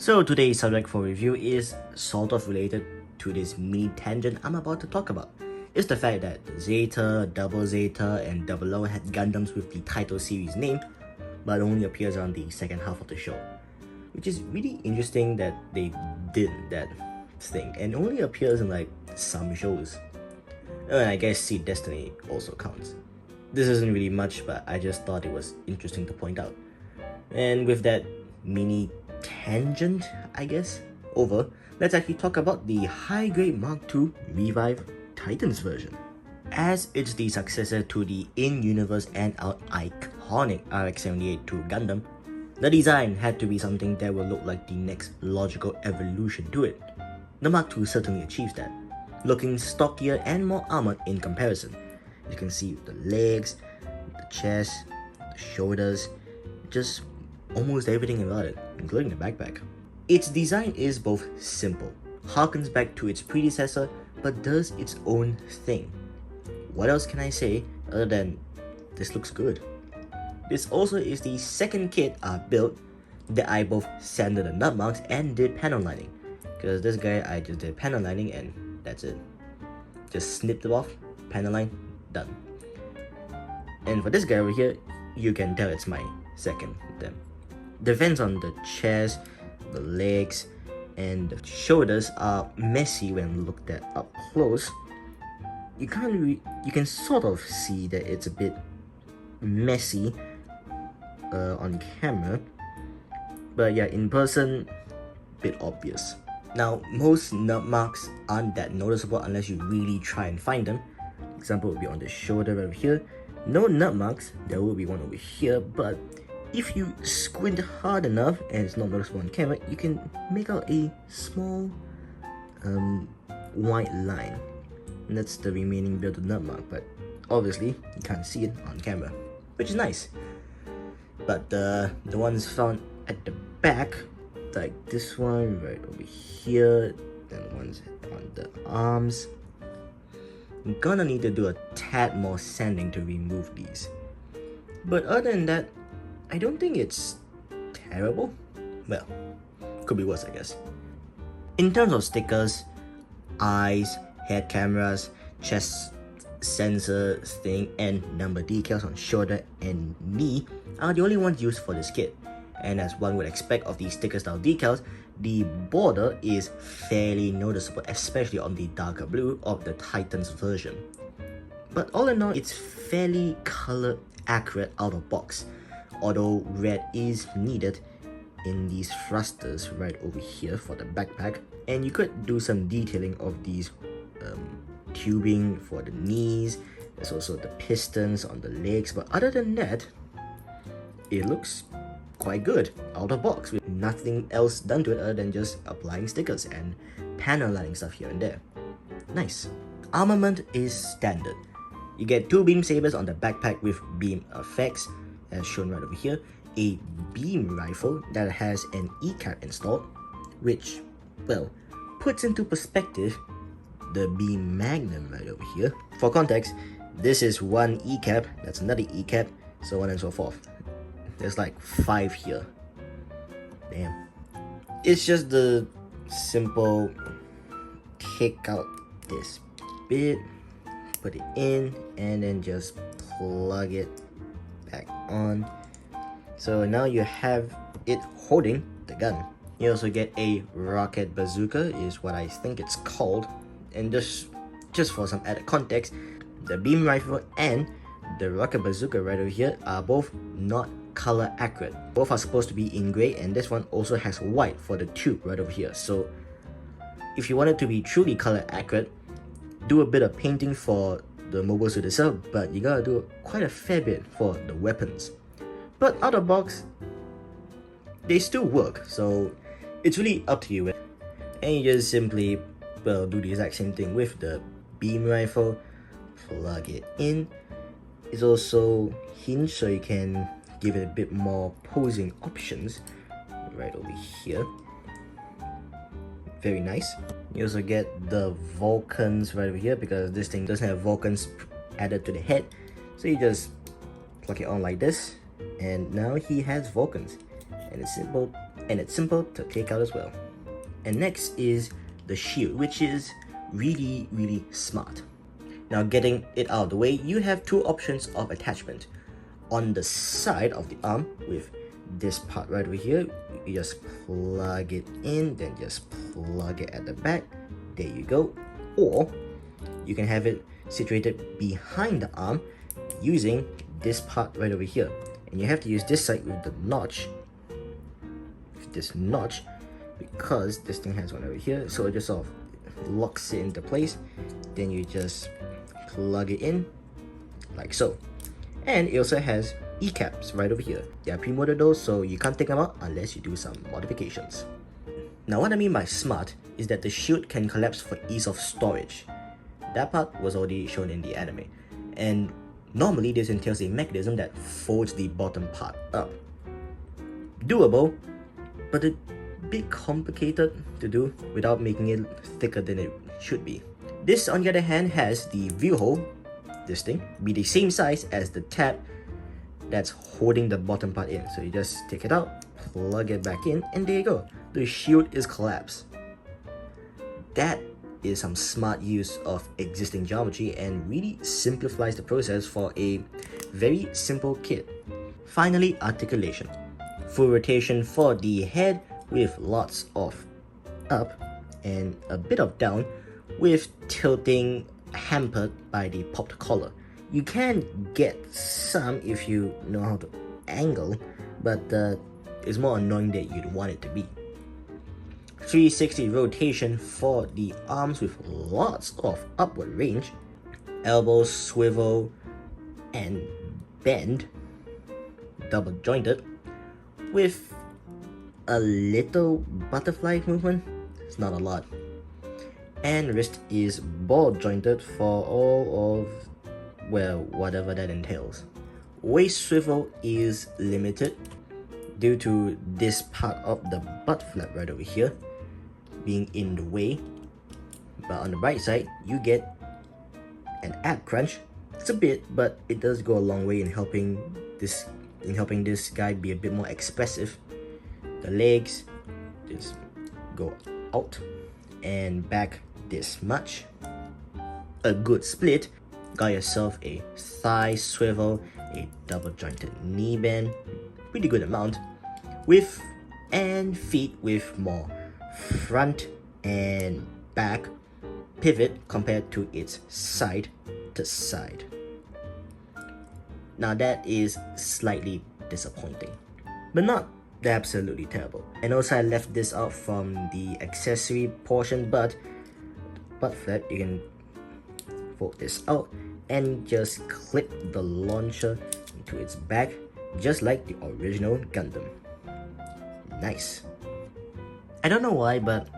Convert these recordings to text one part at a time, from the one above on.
So today's subject for review is sort of related to this mini tangent I'm about to talk about. It's the fact that Zeta, Double Zeta, and Double O had Gundams with the title series name, but only appears on the second half of the show. Which is really interesting that they did that thing and only appears in like some shows. And I guess Seed Destiny also counts. This isn't really much, but I just thought it was interesting to point out. And with that mini tangent, I guess, over, let's actually talk about the high-grade Mark II Revive Titans version. As it's the successor to the in-universe and iconic RX-78 II Gundam, the design had to be something that will look like the next logical evolution to it. The Mark II certainly achieves that, looking stockier and more armored in comparison. You can see the legs, the chest, the shoulders, just almost everything about it, including the backpack. Its design is both simple, harkens back to its predecessor, but does its own thing. What else can I say other than this looks good? This also is the second kit I've built that I both sanded the nut marks and did panel lining. Because this guy I just did panel lining and that's it. Just snipped it off, panel line, done. And for this guy over here, you can tell it's my second attempt. The vents on the chest, the legs, and the shoulders are messy when looked at up close. You can sort of see that it's a bit messy on camera, but yeah, in person, bit obvious. Now, most nut marks aren't that noticeable unless you really try and find them. Example would be on the shoulder over here. No nut marks, there will be one over here, but if you squint hard enough and it's not noticeable on camera, you can make out a small white line. And that's the remaining bit of the nut mark, but obviously you can't see it on camera, which is nice. But the ones found at the back, like this one right over here, and the ones on the arms, I'm gonna need to do a tad more sanding to remove these. But other than that, I don't think it's terrible. Well, could be worse, I guess. In terms of stickers, eyes, head cameras, chest sensor thing, and number decals on shoulder and knee are the only ones used for this kit. And as one would expect of these sticker style decals, the border is fairly noticeable, especially on the darker blue of the Titans version. But all in all, it's fairly color accurate out of box, although red is needed in these thrusters right over here for the backpack, and you could do some detailing of these tubing for the knees. There's also the pistons on the legs, but other than that, it looks quite good out of box with nothing else done to it other than just applying stickers and panel lining stuff here and there. Nice. Armament is standard. You get 2 beam sabers on the backpack with beam effects, as shown right over here, a beam rifle that has an E-cap installed, which, well, puts into perspective the beam magnum right over here. For context, this is one E-cap, that's another E-cap, so on and so forth. There's like 5 here. Damn. It's just the simple kick out this bit, put it in, and then just plug it back on. So now you have it holding the gun. You also get a rocket bazooka, is what I think it's called. And just for some added context, the beam rifle and the rocket bazooka right over here are both not color accurate. Both are supposed to be in gray, and this one also has white for the tube right over here. So if you want it to be truly color accurate, do a bit of painting for the mobile suit itself, but you gotta do quite a fair bit for the weapons. But out of box, they still work, so it's really up to you. And you just simply, well, do the exact same thing with the beam rifle. Plug it in. It's also hinged, so you can give it a bit more posing options right over here. Very nice. You also get the Vulcans right over here because this thing doesn't have Vulcans added to the head, so you just plug it on like this, and now he has Vulcans. And it's simple and it's simple to take out as well. And next is the shield, which is really smart. Now, getting it out of the way, you have two options of attachment. On the side of the arm, with this part right over here, you just plug it in, then just plug it at the back. There you go. Or you can have it situated behind the arm using this part right over here, and you have to use this side with the notch, because this thing has one over here, so it just sort of locks it into place. Then you just plug it in like so. And it also has E-caps right over here. They are pre-molded though, so you can't take them out unless you do some modifications. Now, what I mean by smart is that the shield can collapse for ease of storage. That part was already shown in the anime, and normally this entails a mechanism that folds the bottom part up. Doable, but a bit complicated to do without making it thicker than it should be. This, on the other hand, has the view hole, this thing, be the same size as the tab that's holding the bottom part in. So you just take it out, plug it back in, and there you go. The shield is collapsed. That is some smart use of existing geometry and really simplifies the process for a very simple kit. Finally, articulation. Full rotation for the head with lots of up and a bit of down, with tilting hampered by the popped collar. You can get some if you know how to angle, but it's more annoying than you'd want it to be. 360 rotation for the arms with lots of upward range, elbow swivel and bend, double jointed, with a little butterfly movement. It's not a lot. And wrist is ball jointed for all of, well, whatever that entails. Waist swivel is limited due to this part of the butt flap right over here being in the way, but on the right side you get an ab crunch. It's a bit, but it does go a long way in helping this guy be a bit more expressive. The legs just go out and back this much. A good split. Got yourself a thigh swivel, a double jointed knee bend, pretty good amount, with and feet with more front and back pivot compared to its side to side. Now that is slightly disappointing, but not absolutely terrible. And also I left this out from the accessory portion, but butt flap, you can fold this out and just clip the launcher into its back, just like the original Gundam. Nice. I don't know why, but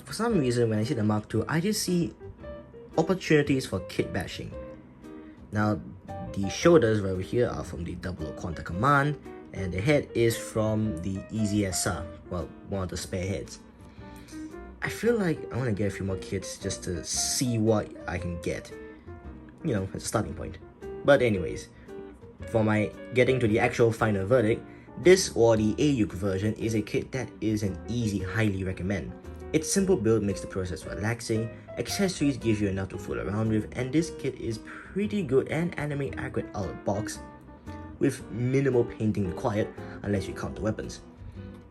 for some reason when I see the Mark II, I just see opportunities for kit bashing. Now, the shoulders right over here are from the 00 Quanta Command, and the head is from the EZSR, well, one of the spare heads. I feel like I want to get a few more kits just to see what I can get, you know, as a starting point. But anyways, for my getting to the actual final verdict, this, or the AUK version, is a kit that is an easy, highly recommend. Its simple build makes the process relaxing, accessories give you enough to fool around with, and this kit is pretty good and anime accurate out of the box, with minimal painting required unless you count the weapons.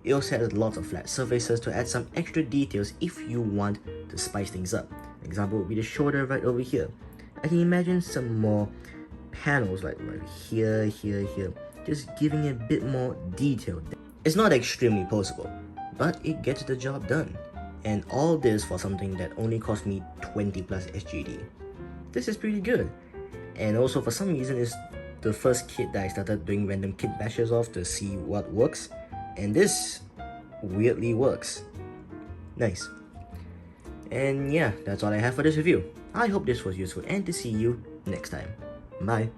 It also has lots of flat surfaces to add some extra details if you want to spice things up. An example would be the shoulder right over here. I can imagine some more panels like right here, just giving it a bit more detail. It's not extremely poseable, but it gets the job done. And all this for something that only cost me 20 plus SGD. This is pretty good. And also for some reason it's the first kit that I started doing random kit bashes off to see what works. And this weirdly works. Nice. And yeah, that's all I have for this review. I hope this was useful and to see you next time. Bye.